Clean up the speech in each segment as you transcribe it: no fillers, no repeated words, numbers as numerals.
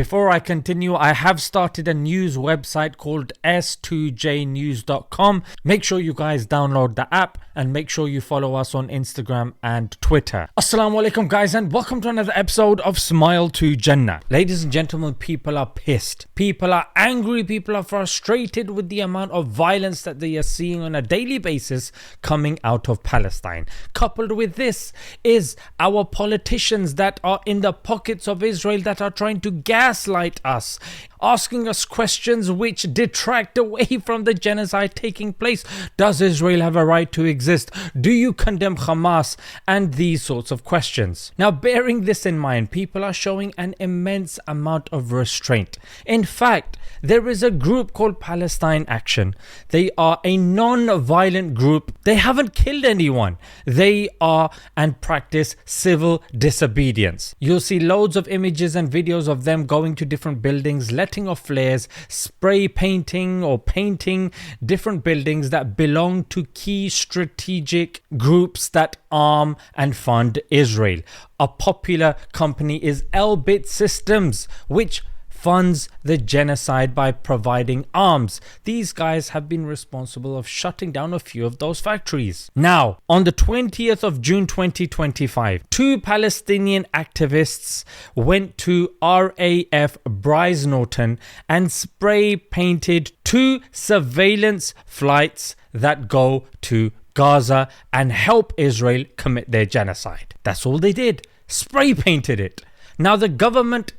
Before I continue, I have started a news website called s2jnews.com. Make sure you guys download the app and make sure you follow us on Instagram and Twitter. Assalamu alaikum guys, and welcome to another episode of Smile to Jannah. Ladies and gentlemen, people are pissed. People are angry. People are frustrated with the amount of violence that they are seeing on a daily basis coming out of Palestine. Coupled with this is our politicians that are in the pockets of Israel that are trying to gaslight us, asking us questions which detract away from the genocide taking place. Does Israel have a right to exist? Do you condemn Hamas? And these sorts of questions. Now, bearing this in mind, people are showing an immense amount of restraint. In fact, there is a group called Palestine Action. They are a non-violent group. They haven't killed anyone. They are and practice civil disobedience. You'll see loads of images and videos of them going to different buildings, letting off flares, spray painting or painting different buildings that belong to key strategic groups that arm and fund Israel. A popular company is Elbit Systems, which funds the genocide by providing arms. These guys have been responsible of shutting down a few of those factories. Now, on the 20th of June 2025, two Palestinian activists went to RAF Brize Norton and spray painted two surveillance flights that go to Gaza and help Israel commit their genocide. That's all they did. Spray painted it. Now the government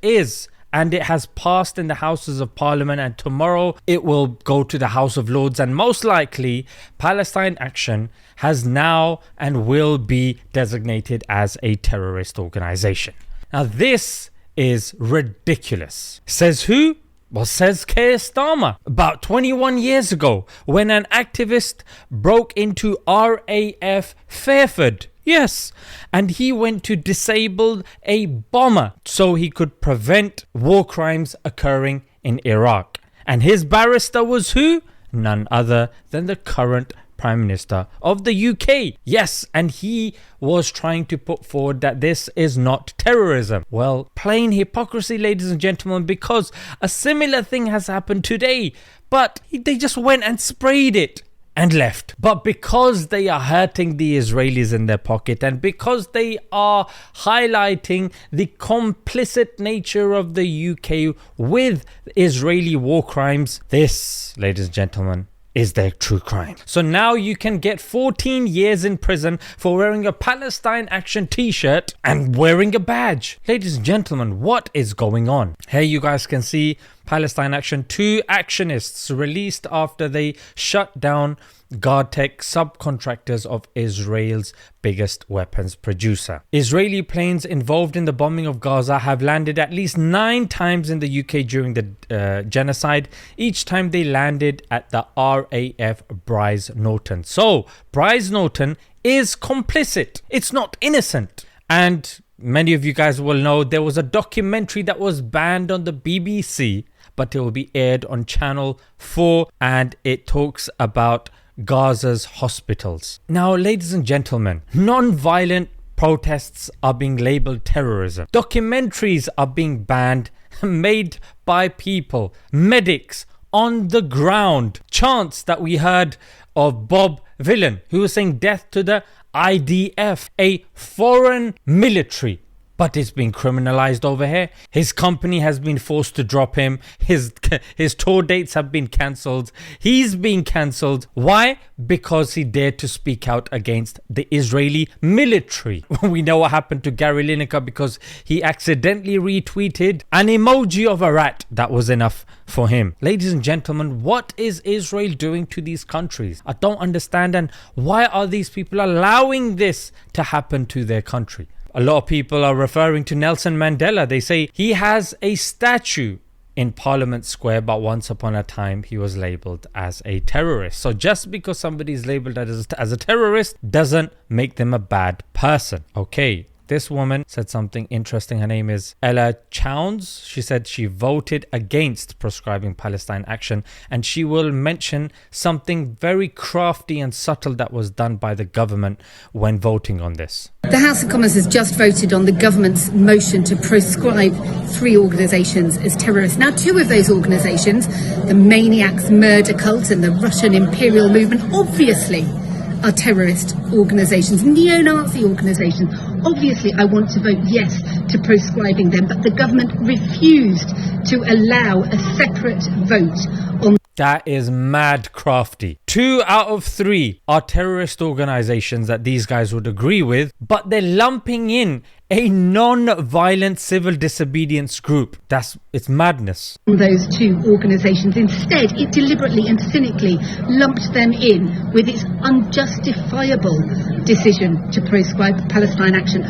and it has passed in the Houses of Parliament, and tomorrow it will go to the House of Lords, and most likely Palestine Action has now and will be designated as a terrorist organization. Now this is ridiculous. Says who? Well, says Keir Starmer. About 21 years ago, when an activist broke into RAF Fairford. Yes, and he went to disable a bomber so he could prevent war crimes occurring in Iraq. And his barrister was who? None other than the current Prime Minister of the UK. Yes, and he was trying to put forward that this is not terrorism. Well, plain hypocrisy, ladies and gentlemen, because a similar thing has happened today, but they just went and sprayed it and left. But because they are hurting the Israelis in their pocket, and because they are highlighting the complicit nature of the UK with Israeli war crimes, this, ladies and gentlemen, is their true crime. So now you can get 14 years in prison for wearing a Palestine Action t-shirt and wearing a badge. Ladies and gentlemen, what is going on? Here you guys can see Palestine Action, two actionists released after they shut down Guardtech, subcontractors of Israel's biggest weapons producer. Israeli planes involved in the bombing of Gaza have landed at least 9 times in the UK during the genocide. Each time they landed at the RAF Brize Norton. So Brize Norton is complicit. It's not innocent. And many of you guys will know there was a documentary that was banned on the BBC, but it will be aired on Channel 4, and it talks about Gaza's hospitals. Now, ladies and gentlemen, non-violent protests are being labeled terrorism. Documentaries are being banned, made by people, medics on the ground. Chants that we heard of Bob Villan, who was saying death to the IDF, a foreign military. But it's been criminalized over here. His company has been forced to drop him. His tour dates have been cancelled. He's been cancelled. Why? Because he dared to speak out against the Israeli military. We know what happened to Gary Lineker because he accidentally retweeted an emoji of a rat. That was enough for him. Ladies and gentlemen, what is Israel doing to these countries? I don't understand. And why are these people allowing this to happen to their country? A lot of people are referring to Nelson Mandela. They say he has a statue in Parliament Square, but once upon a time he was labelled as a terrorist. So just because somebody is labelled as a terrorist doesn't make them a bad person. Okay, This woman said something interesting. Her name is Ella Chowns. She said she voted against prescribing Palestine Action, and she will mention something very crafty and subtle that was done by the government when voting on this. The House of Commons has just voted on the government's motion to proscribe 3 organisations as terrorists. Now, 2 of those organisations, the Maniacs Murder Cult and the Russian Imperial Movement, obviously are terrorist organisations, neo-Nazi organisations. Obviously, I want to vote yes to proscribing them, but the government refused to allow a separate vote on. That is mad crafty. 2 out of 3 are terrorist organizations that these guys would agree with, but they're lumping in a non-violent civil disobedience group. It's madness. Those 2 organisations. Instead, it deliberately and cynically lumped them in with its unjustifiable decision to proscribe Palestine Action.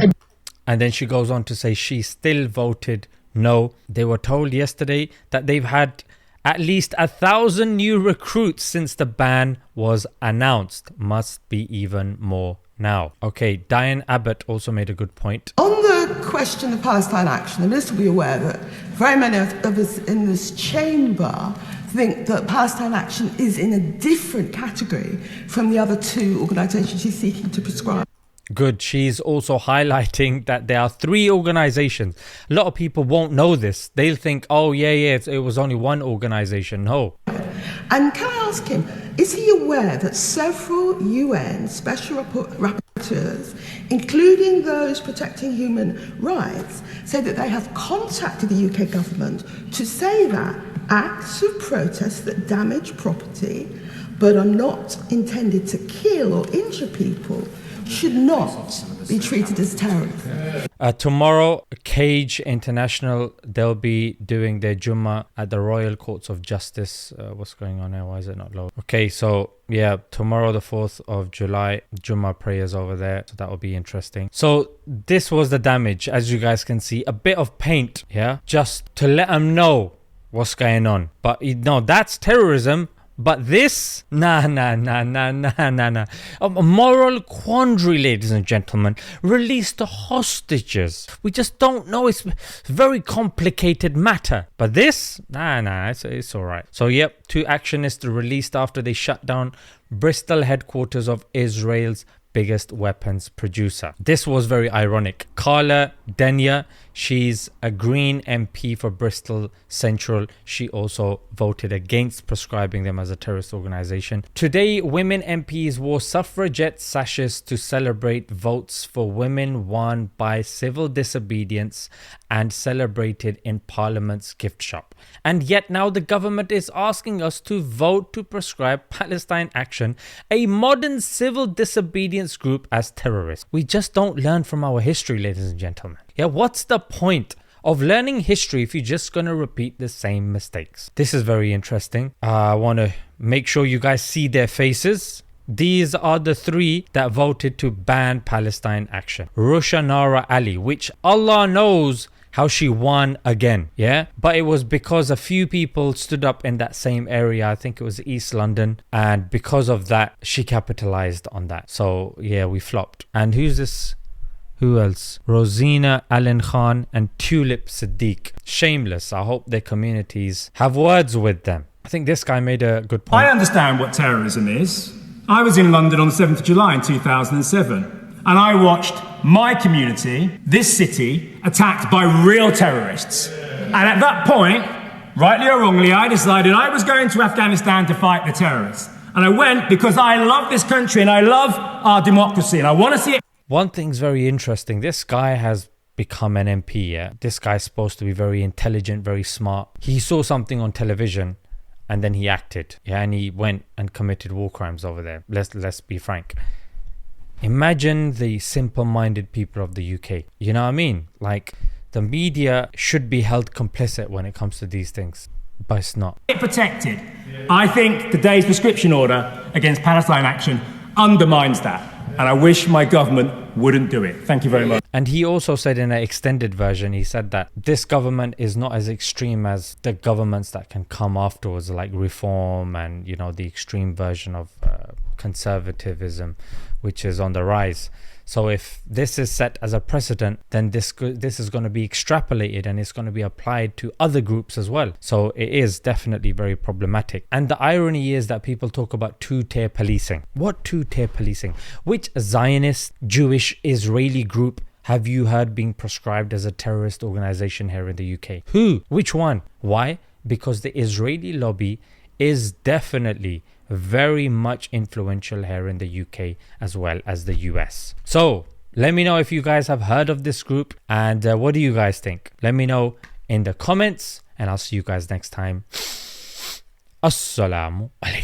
And then she goes on to say she still voted no. They were told yesterday that they've had at least 1,000 new recruits since the ban was announced. Must be even more now. Okay, Diane Abbott also made a good point. On the question of Palestine Action, the Minister will be aware that very many of us in this chamber think that Palestine Action is in a different category from the other 2 organisations she's seeking to prescribe. Good. She's also highlighting that there are 3 organizations. A lot of people won't know this. They'll think, oh, yeah, it was only one organization. No. And can I ask him, is he aware that several UN special rapporteurs, including those protecting human rights, say that they have contacted the UK government to say that acts of protest that damage property but are not intended to kill or injure people should not be treated as terrorism? Tomorrow, Cage International, they'll be doing their Jummah at the Royal Courts of Justice. What's going on here? Why is it not low? Okay, so yeah, tomorrow the 4th of July, Jummah prayers over there. So that will be interesting. So this was the damage, as you guys can see. A bit of paint, yeah, just to let them know what's going on. But no, that's terrorism. But this, nah. A moral quandary, ladies and gentlemen. Release the hostages. We just don't know. It's a very complicated matter. But this, it's all right. So, yep, 2 actionists released after they shut down Bristol headquarters of Israel's biggest weapons producer. This was very ironic. Carla Denyer, she's a Green MP for Bristol Central. She also voted against prescribing them as a terrorist organization. Today, women MPs wore suffragette sashes to celebrate votes for women won by civil disobedience and celebrated in Parliament's gift shop. And yet now the government is asking us to vote to prescribe Palestine Action, a modern civil disobedience group, as terrorists. We just don't learn from our history, ladies and gentlemen. Yeah, what's the point of learning history if you're just going to repeat the same mistakes? This is very interesting. I want to make sure you guys see their faces. These are the 3 that voted to ban Palestine Action. Rushanara Ali, which Allah knows how she won again, yeah? But it was because a few people stood up in that same area. I think it was East London. And because of that, she capitalized on that. So, yeah, we flopped. And who's this? Who else? Rosina Allen Khan and Tulip Siddiq. Shameless. I hope their communities have words with them. I think this guy made a good point. I understand what terrorism is. I was in London on the 7th of July in 2007. And I watched my community, this city, attacked by real terrorists. And at that point, rightly or wrongly, I decided I was going to Afghanistan to fight the terrorists. And I went because I love this country and I love our democracy and I want to see it. One thing's very interesting. This guy has become an MP, yeah? This guy's supposed to be very intelligent, very smart. He saw something on television and then he acted. Yeah, and he went and committed war crimes over there. Let's be frank. Imagine the simple-minded people of the UK. You know what I mean? Like, the media should be held complicit when it comes to these things, but it's not. Protected. I think today's prescription order against Palestine Action undermines that. And I wish my government wouldn't do it. Thank you very much. And he also said in an extended version, he said that this government is not as extreme as the governments that can come afterwards, like Reform and, you know, the extreme version of conservatism, which is on the rise. So if this is set as a precedent, then this is going to be extrapolated and it's going to be applied to other groups as well. So it is definitely very problematic. And the irony is that people talk about two-tier policing. What two-tier policing? Which Zionist, Jewish, Israeli group have you heard being prescribed as a terrorist organization here in the UK? Who? Which one? Why? Because the Israeli lobby is definitely very much influential here in the UK as well as the US. So let me know if you guys have heard of this group and what do you guys think? Let me know in the comments and I'll see you guys next time. Assalamu alaikum.